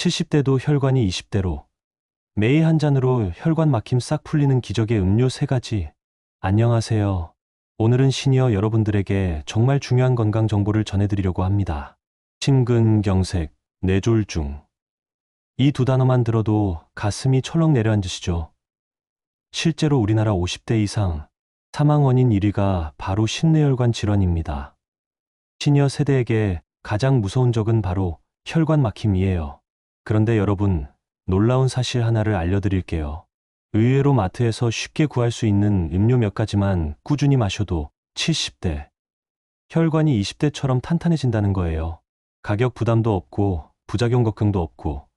70대도 혈관이 20대로. 매일 한 잔으로 혈관 막힘 싹 풀리는 기적의 음료 3가지. 안녕하세요. 오늘은 시니어 여러분들에게 정말 중요한 건강 정보를 전해드리려고 합니다. 심근경색, 뇌졸중. 이 두 단어만 들어도 가슴이 철렁 내려앉으시죠? 실제로 우리나라 50대 이상 사망 원인 1위가 바로 심뇌혈관 질환입니다. 시니어 세대에게 가장 무서운 적은 바로 혈관 막힘이에요. 그런데 여러분, 놀라운 사실 하나를 알려드릴게요. 의외로 마트에서 쉽게 구할 수 있는 음료 몇 가지만 꾸준히 마셔도 70대, 혈관이 20대처럼 탄탄해진다는 거예요. 가격 부담도 없고 부작용 걱정도 없고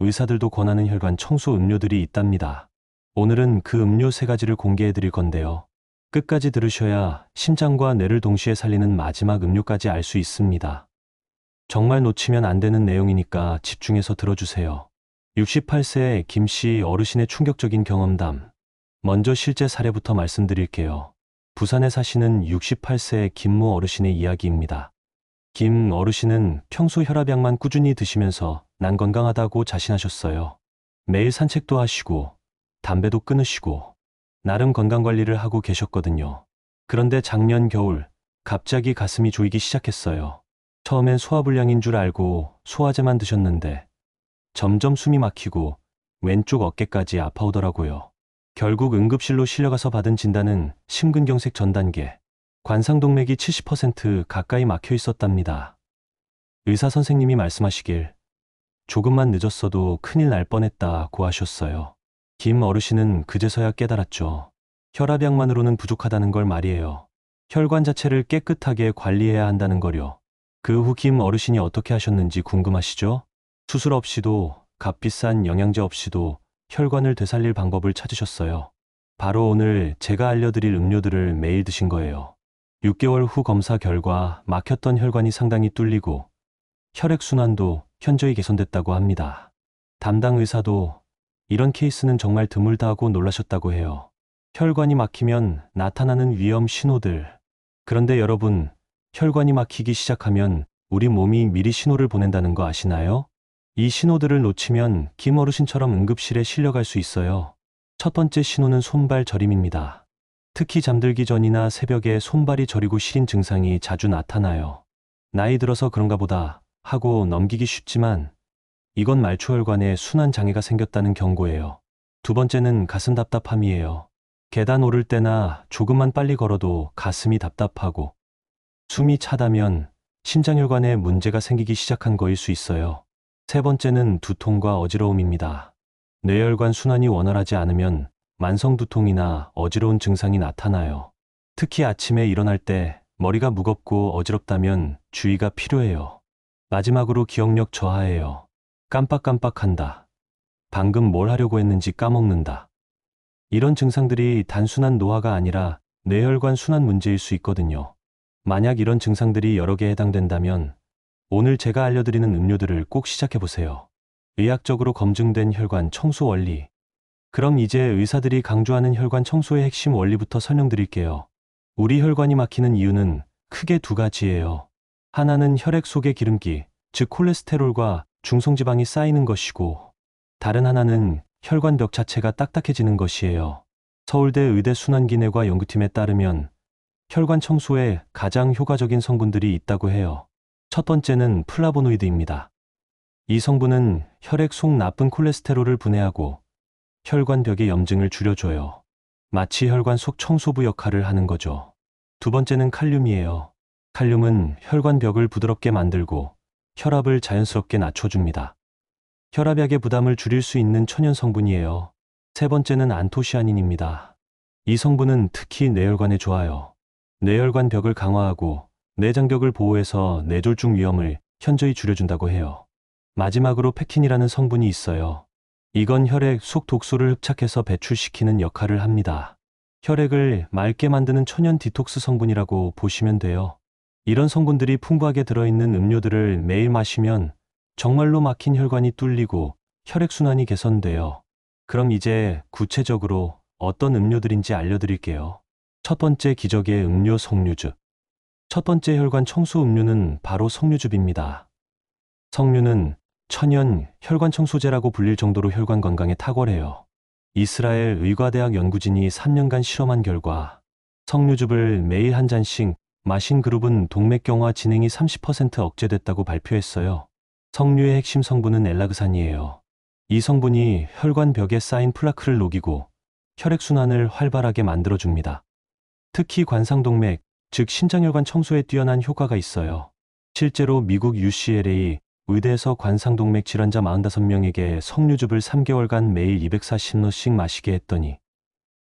의사들도 권하는 혈관 청소 음료들이 있답니다. 오늘은 그 음료 3가지를 공개해 드릴 건데요. 끝까지 들으셔야 심장과 뇌를 동시에 살리는 마지막 음료까지 알 수 있습니다. 정말 놓치면 안 되는 내용이니까 집중해서 들어주세요. 68세 김씨 어르신의 충격적인 경험담. 먼저 실제 사례부터 말씀드릴게요. 부산에 사시는 68세 김모 어르신의 이야기입니다. 김 어르신은 평소 혈압약만 꾸준히 드시면서 난 건강하다고 자신하셨어요. 매일 산책도 하시고 담배도 끊으시고 나름 건강관리를 하고 계셨거든요. 그런데 작년 겨울 갑자기 가슴이 조이기 시작했어요. 처음엔 소화불량인 줄 알고 소화제만 드셨는데 점점 숨이 막히고 왼쪽 어깨까지 아파오더라고요. 결국 응급실로 실려가서 받은 진단은 심근경색 전 단계, 관상동맥이 70% 가까이 막혀 있었답니다. 의사 선생님이 말씀하시길 조금만 늦었어도 큰일 날 뻔했다고 하셨어요. 김 어르신은 그제서야 깨달았죠. 혈압약만으로는 부족하다는 걸 말이에요. 혈관 자체를 깨끗하게 관리해야 한다는 거요. 그 후 김 어르신이 어떻게 하셨는지 궁금하시죠? 수술 없이도 값비싼 영양제 없이도 혈관을 되살릴 방법을 찾으셨어요. 바로 오늘 제가 알려드릴 음료들을 매일 드신 거예요. 6개월 후 검사 결과 막혔던 혈관이 상당히 뚫리고 혈액순환도 현저히 개선됐다고 합니다. 담당 의사도 이런 케이스는 정말 드물다고 놀라셨다고 해요. 혈관이 막히면 나타나는 위험 신호들. 그런데 여러분, 혈관이 막히기 시작하면 우리 몸이 미리 신호를 보낸다는 거 아시나요? 이 신호들을 놓치면 김 어르신처럼 응급실에 실려갈 수 있어요. 첫 번째 신호는 손발 저림입니다. 특히 잠들기 전이나 새벽에 손발이 저리고 시린 증상이 자주 나타나요. 나이 들어서 그런가 보다 하고 넘기기 쉽지만 이건 말초혈관에 순환 장애가 생겼다는 경고예요. 두 번째는 가슴 답답함이에요. 계단 오를 때나 조금만 빨리 걸어도 가슴이 답답하고 숨이 차다면 심장혈관에 문제가 생기기 시작한 거일 수 있어요. 세 번째는 두통과 어지러움입니다. 뇌혈관 순환이 원활하지 않으면 만성 두통이나 어지러운 증상이 나타나요. 특히 아침에 일어날 때 머리가 무겁고 어지럽다면 주의가 필요해요. 마지막으로 기억력 저하예요. 깜빡깜빡한다. 방금 뭘 하려고 했는지 까먹는다. 이런 증상들이 단순한 노화가 아니라 뇌혈관 순환 문제일 수 있거든요. 만약 이런 증상들이 여러 개에 해당된다면 오늘 제가 알려드리는 음료들을 꼭 시작해보세요. 의학적으로 검증된 혈관 청소 원리. 그럼 이제 의사들이 강조하는 혈관 청소의 핵심 원리부터 설명드릴게요. 우리 혈관이 막히는 이유는 크게 2가지예요. 하나는 혈액 속의 기름기, 즉 콜레스테롤과 중성지방이 쌓이는 것이고, 다른 하나는 혈관벽 자체가 딱딱해지는 것이에요. 서울대 의대 순환기내과 연구팀에 따르면 혈관 청소에 가장 효과적인 성분들이 있다고 해요. 첫 번째는 플라보노이드입니다. 이 성분은 혈액 속 나쁜 콜레스테롤을 분해하고 혈관벽의 염증을 줄여줘요. 마치 혈관 속 청소부 역할을 하는 거죠. 두 번째는 칼륨이에요. 칼륨은 혈관벽을 부드럽게 만들고 혈압을 자연스럽게 낮춰줍니다. 혈압약의 부담을 줄일 수 있는 천연 성분이에요. 세 번째는 안토시아닌입니다. 이 성분은 특히 뇌혈관에 좋아요. 뇌혈관 벽을 강화하고 내장벽을 보호해서 뇌졸중 위험을 현저히 줄여준다고 해요. 마지막으로 펙틴이라는 성분이 있어요. 이건 혈액 속 독소를 흡착해서 배출시키는 역할을 합니다. 혈액을 맑게 만드는 천연 디톡스 성분이라고 보시면 돼요. 이런 성분들이 풍부하게 들어있는 음료들을 매일 마시면 정말로 막힌 혈관이 뚫리고 혈액순환이 개선돼요. 그럼 이제 구체적으로 어떤 음료들인지 알려드릴게요. 첫 번째 기적의 음료 석류즙. 첫 번째 혈관 청소 음료는 바로 석류즙입니다. 석류는 천연 혈관 청소제라고 불릴 정도로 혈관 건강에 탁월해요. 이스라엘 의과대학 연구진이 3년간 실험한 결과 석류즙을 매일 한 잔씩 마신 그룹은 동맥경화 진행이 30% 억제됐다고 발표했어요. 석류의 핵심 성분은 엘라그산이에요. 이 성분이 혈관 벽에 쌓인 플라크를 녹이고 혈액순환을 활발하게 만들어줍니다. 특히 관상동맥, 즉 신장혈관 청소에 뛰어난 효과가 있어요. 실제로 미국 UCLA 의대에서 관상동맥 질환자 45명에게 석류즙을 3개월간 매일 240ml씩 마시게 했더니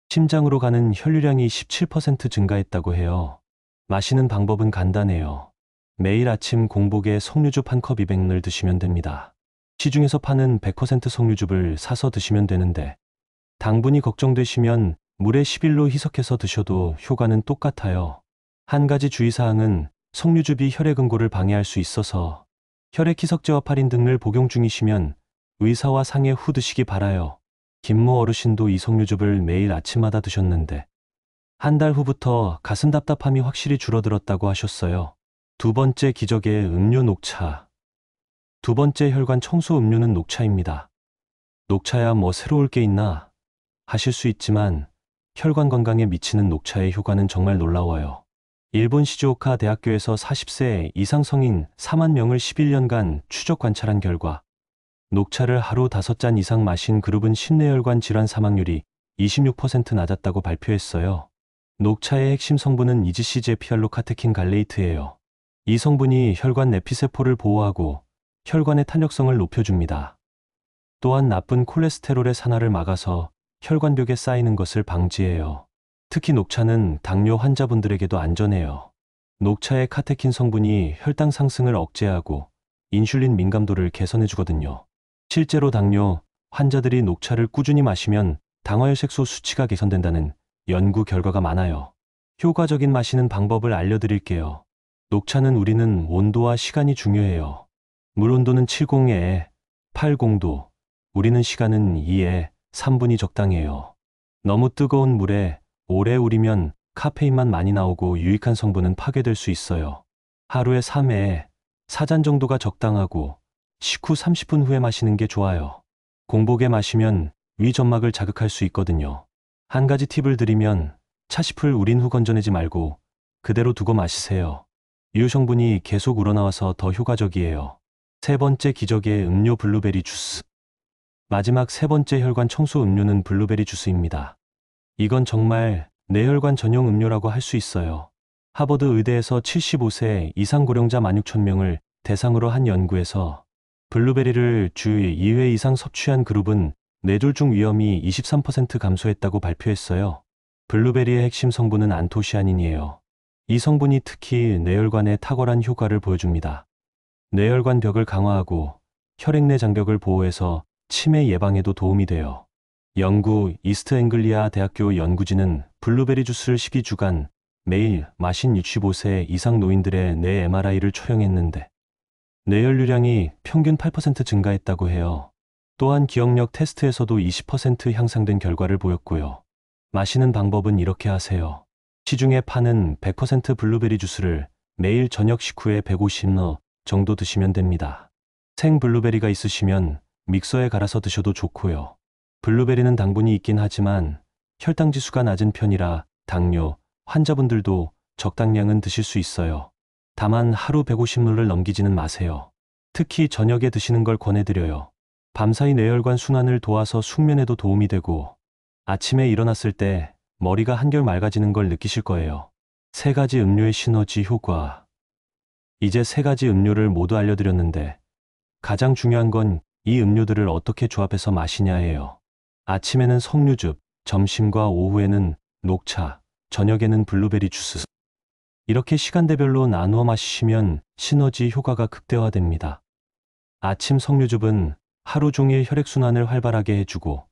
심장으로 가는 혈류량이 17% 증가했다고 해요. 마시는 방법은 간단해요. 매일 아침 공복에 석류즙 한 컵 200ml 드시면 됩니다. 시중에서 파는 100% 석류즙을 사서 드시면 되는데 당분이 걱정되시면 물에 10일로 희석해서 드셔도 효과는 똑같아요. 한 가지 주의사항은 석류즙이 혈액 응고를 방해할 수 있어서 혈액 희석제와 파린 등을 복용 중이시면 의사와 상의 후 드시기 바라요. 김모 어르신도 이 석류즙을 매일 아침마다 드셨는데 한 달 후부터 가슴 답답함이 확실히 줄어들었다고 하셨어요. 두 번째 기적의 음료 녹차. 두 번째 혈관 청소 음료는 녹차입니다. 녹차야 뭐 새로울 게 있나 하실 수 있지만 혈관 건강에 미치는 녹차의 효과는 정말 놀라워요. 일본 시즈오카 대학교에서 40세 이상 성인 4만 명을 11년간 추적 관찰한 결과 녹차를 하루 5잔 이상 마신 그룹은 심내혈관 질환 사망률이 26% 낮았다고 발표했어요. 녹차의 핵심 성분은 이지시제 피알로카테킨 갈레이트예요. 이 성분이 혈관 내피세포를 보호하고 혈관의 탄력성을 높여줍니다. 또한 나쁜 콜레스테롤의 산화를 막아서 혈관벽에 쌓이는 것을 방지해요. 특히 녹차는 당뇨 환자분들에게도 안전해요. 녹차의 카테킨 성분이 혈당 상승을 억제하고 인슐린 민감도를 개선해주거든요. 실제로 당뇨 환자들이 녹차를 꾸준히 마시면 당화혈색소 수치가 개선된다는 연구 결과가 많아요. 효과적인 마시는 방법을 알려드릴게요. 녹차는 우리는 온도와 시간이 중요해요. 물 온도는 70에 80도, 우리는 시간은 2에 3분이 적당해요. 너무 뜨거운 물에 오래 우리면 카페인만 많이 나오고 유익한 성분은 파괴될 수 있어요. 하루에 3에 4잔 정도가 적당하고 식후 30분 후에 마시는 게 좋아요. 공복에 마시면 위 점막을 자극할 수 있거든요. 한 가지 팁을 드리면 차심을 우린 후 건져내지 말고 그대로 두고 마시세요. 유효성분이 계속 우러나와서 더 효과적이에요. 세 번째 기적의 음료 블루베리 주스. 마지막 세 번째 혈관 청소 음료는 블루베리 주스입니다. 이건 정말 뇌혈관 전용 음료라고 할 수 있어요. 하버드 의대에서 75세 이상 고령자 16,000명을 대상으로 한 연구에서 블루베리를 주 2회 이상 섭취한 그룹은 뇌졸중 위험이 23% 감소했다고 발표했어요. 블루베리의 핵심 성분은 안토시아닌이에요. 이 성분이 특히 뇌혈관에 탁월한 효과를 보여줍니다. 뇌혈관 벽을 강화하고 혈액내 장벽을 보호해서 치매 예방에도 도움이 돼요. 영국 이스트 앵글리아 대학교 연구진은 블루베리 주스를 12주간 매일 마신 65세 이상 노인들의 뇌 MRI를 초형했는데 뇌혈류량이 평균 8% 증가했다고 해요. 또한 기억력 테스트에서도 20% 향상된 결과를 보였고요. 마시는 방법은 이렇게 하세요. 시중에 파는 100% 블루베리 주스를 매일 저녁 식후에 150ml 정도 드시면 됩니다. 생 블루베리가 있으시면 믹서에 갈아서 드셔도 좋고요. 블루베리는 당분이 있긴 하지만 혈당 지수가 낮은 편이라 당뇨 환자분들도 적당량은 드실 수 있어요. 다만 하루 150ml를 넘기지는 마세요. 특히 저녁에 드시는 걸 권해드려요. 밤사이 뇌혈관 순환을 도와서 숙면에도 도움이 되고 아침에 일어났을 때 머리가 한결 맑아지는 걸 느끼실 거예요. 세 가지 음료의 시너지 효과. 이제 세 가지 음료를 모두 알려드렸는데 가장 중요한 건 이 음료들을 어떻게 조합해서 마시냐예요. 아침에는 석류즙, 점심과 오후에는 녹차, 저녁에는 블루베리 주스. 이렇게 시간대별로 나누어 마시시면 시너지 효과가 극대화됩니다. 아침 석류즙은 하루 종일 혈액순환을 활발하게 해주고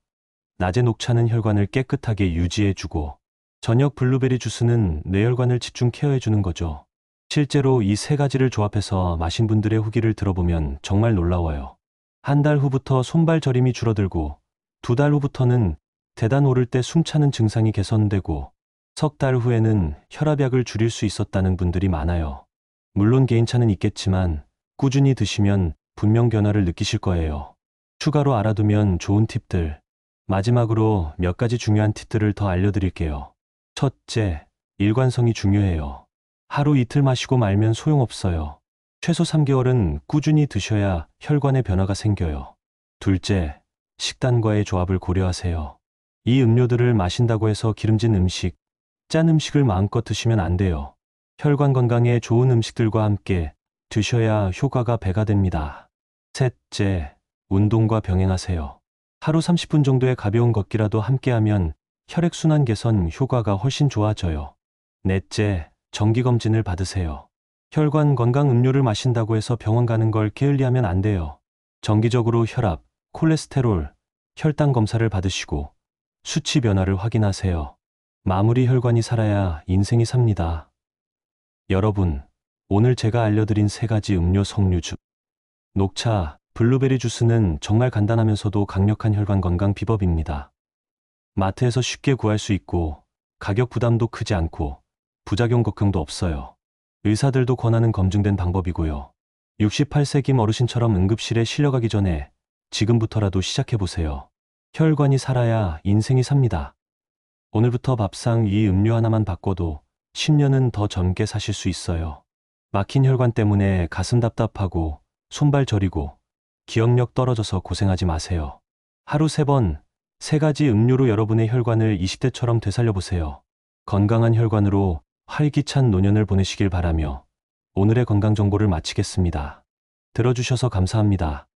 낮에 녹차는 혈관을 깨끗하게 유지해주고 저녁 블루베리 주스는 뇌혈관을 집중 케어해주는 거죠. 실제로 이 세 가지를 조합해서 마신 분들의 후기를 들어보면 정말 놀라워요. 한 달 후부터 손발 저림이 줄어들고 2달 후부터는 계단 오를 때 숨차는 증상이 개선되고 석 달 후에는 혈압약을 줄일 수 있었다는 분들이 많아요. 물론 개인차는 있겠지만 꾸준히 드시면 분명 변화를 느끼실 거예요. 추가로 알아두면 좋은 팁들. 마지막으로 몇 가지 중요한 팁들을 더 알려드릴게요. 첫째, 일관성이 중요해요. 하루 이틀 마시고 말면 소용없어요. 최소 3개월은 꾸준히 드셔야 혈관에 변화가 생겨요. 둘째, 식단과의 조합을 고려하세요. 이 음료들을 마신다고 해서 기름진 음식, 짠 음식을 마음껏 드시면 안 돼요. 혈관 건강에 좋은 음식들과 함께 드셔야 효과가 배가 됩니다. 셋째, 운동과 병행하세요. 하루 30분 정도의 가벼운 걷기라도 함께하면 혈액순환 개선 효과가 훨씬 좋아져요. 넷째, 정기검진을 받으세요. 혈관 건강 음료를 마신다고 해서 병원 가는 걸 게을리하면 안 돼요. 정기적으로 혈압, 콜레스테롤, 혈당 검사를 받으시고 수치 변화를 확인하세요. 마무리 혈관이 살아야 인생이 삽니다. 여러분, 오늘 제가 알려드린 3가지 음료 석류주, 녹차, 블루베리 주스는 정말 간단하면서도 강력한 혈관 건강 비법입니다. 마트에서 쉽게 구할 수 있고 가격 부담도 크지 않고 부작용 걱정도 없어요. 의사들도 권하는 검증된 방법이고요. 68세 김 어르신처럼 응급실에 실려가기 전에 지금부터라도 시작해보세요. 혈관이 살아야 인생이 삽니다. 오늘부터 밥상 이 음료 하나만 바꿔도 10년은 더 젊게 사실 수 있어요. 막힌 혈관 때문에 가슴 답답하고 손발 저리고 기억력 떨어져서 고생하지 마세요. 하루 3번, 3가지 음료로 여러분의 혈관을 20대처럼 되살려보세요. 건강한 혈관으로 활기찬 노년을 보내시길 바라며 오늘의 건강 정보를 마치겠습니다. 들어주셔서 감사합니다.